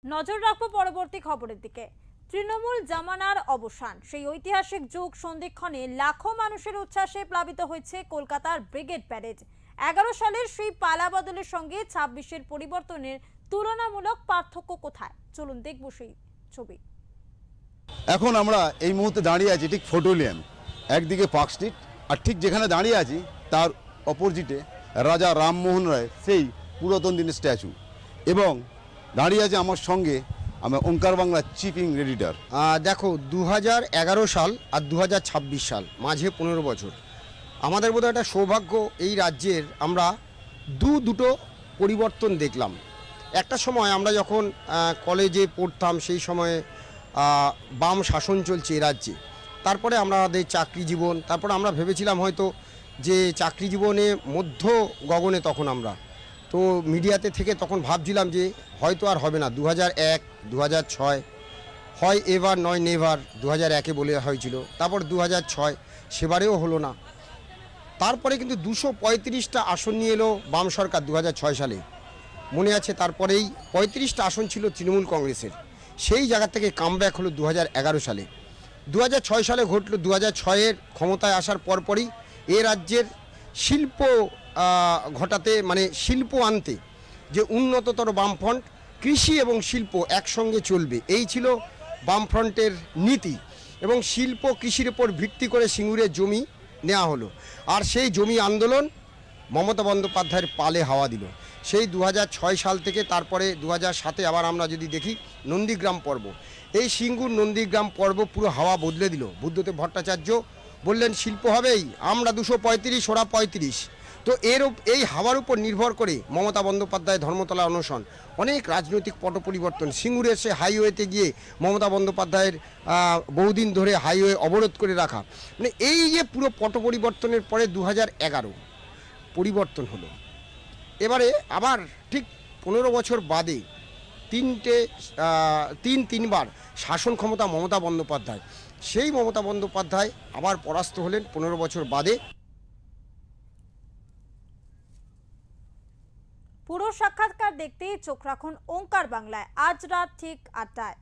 নজর রাখবো পরবর্তী খবরের দিকে। তৃণমূল জামানার অবসান, সেই ঐতিহাসিক যুগ সন্ধিক্ষণে লাখো মানুষের উচ্ছ্বাসে প্লাবিত হয়েছে কলকাতার ব্রিগেড প্যারেড। 11 সালের সেই পালা বদলের সঙ্গে 26-এর পরিবর্তনের তুলনামূলক পার্থক্য কোথায়, চলুন দেখব সেই ছবি। এখন আমরা এই মুহূর্তে দাঁড়িয়ে আছি ঠিক ফোর্টোলিয়ান, একদিকে পার্ক স্ট্রিট, আর ঠিক যেখানে দাঁড়িয়ে আছি তার অপোজিটে রাজা রামমোহন রায় সেই পুরাতন দিনের স্ট্যাচু, এবং দাঁড়িয়ে আছে আমার সঙ্গে আমার ওঙ্কার বাংলা চিফ এডিটর। দেখো, 2011 সাল আর 2026 সাল, মাঝে 15 বছর। আমাদের বোধহয় একটা সৌভাগ্য, এই রাজ্যের আমরা দুটো পরিবর্তন দেখলাম। একটা সময় আমরা যখন কলেজে পড়তাম, সেই সময়ে বাম শাসন চলছে এ রাজ্যে। তারপরে আমাদের চাকরি জীবন, তারপরে আমরা ভেবেছিলাম হয়তো যে চাকরি জীবনে মধ্য গগনে, তখন আমরা তো মিডিয়াতে থেকে তখন ভাবছিলাম যে হয়তো আর হবে না। 2001, 2006, হয় এভার নয় নেভার 2001-এ বলে হয়েছিল, তারপর 2006, সেবারেও হলো না। তারপরে কিন্তু 235টা আসন নিয়ে এলো বাম সরকার 2006 সালে, মনে আছে। তারপরেই 35টা আসন ছিল তৃণমূল কংগ্রেসের। সেই জায়গা থেকে কামব্যাক হলো 2011 সালে। 2006 সালে ঘটল, 2006-এর ক্ষমতায় আসার পরপরই এ রাজ্যের শিল্প ঘটাতে, মানে শিল্প আনতে, যে উন্নততর বামফ্রন্ট, কৃষি এবং শিল্প একসঙ্গে চলবে, এই ছিল বামফ্রন্টের নীতি। এবং শিল্প কৃষির উপর ভিত্তি করে সিঙ্গুরের জমি নেওয়া হলো, আর সেই জমি আন্দোলন মমতা বন্দ্যোপাধ্যায়ের পালে হাওয়া দিল। সেই 2006 সাল থেকে তারপরে 2007-এ আবার আমরা যদি দেখি নন্দীগ্রাম পর্ব, এই সিঙ্গুর নন্দীগ্রাম পর্ব পুরো হাওয়া বদলে দিল। বুদ্ধদেব ভট্টাচার্য বললেন শিল্প হবেই, আমরা 235, ওরা 35। তো এই হাওয়ার উপর নির্ভর করে মমতা বন্দ্যোপাধ্যায় ধর্মতলা অনশন, অনেক রাজনৈতিক পট পরিবর্তন। সিঙ্গুরের সে হাইওয়েতে গিয়ে মমতা বন্দ্যোপাধ্যায়ের বহুদিন ধরে হাইওয়ে অবরোধ করে রাখা, মানে এই যে পুরো পট পরিবর্তনের পরে 2011 পরিবর্তন হলো। এবারে আবার ঠিক 15 বছর বাদে তিনবার শাসন ক্ষমতা মমতা বন্দ্যোপাধ্যায়, সেই মমতা বন্দ্যোপাধ্যায় আবার পরাস্ত হলেন 15 বছর বাদে। পুরো সাক্ষাৎকার দেখতে চোখ রাখুন ওঙ্কার বাংলায়, আজ রাত ঠিক 8টায়।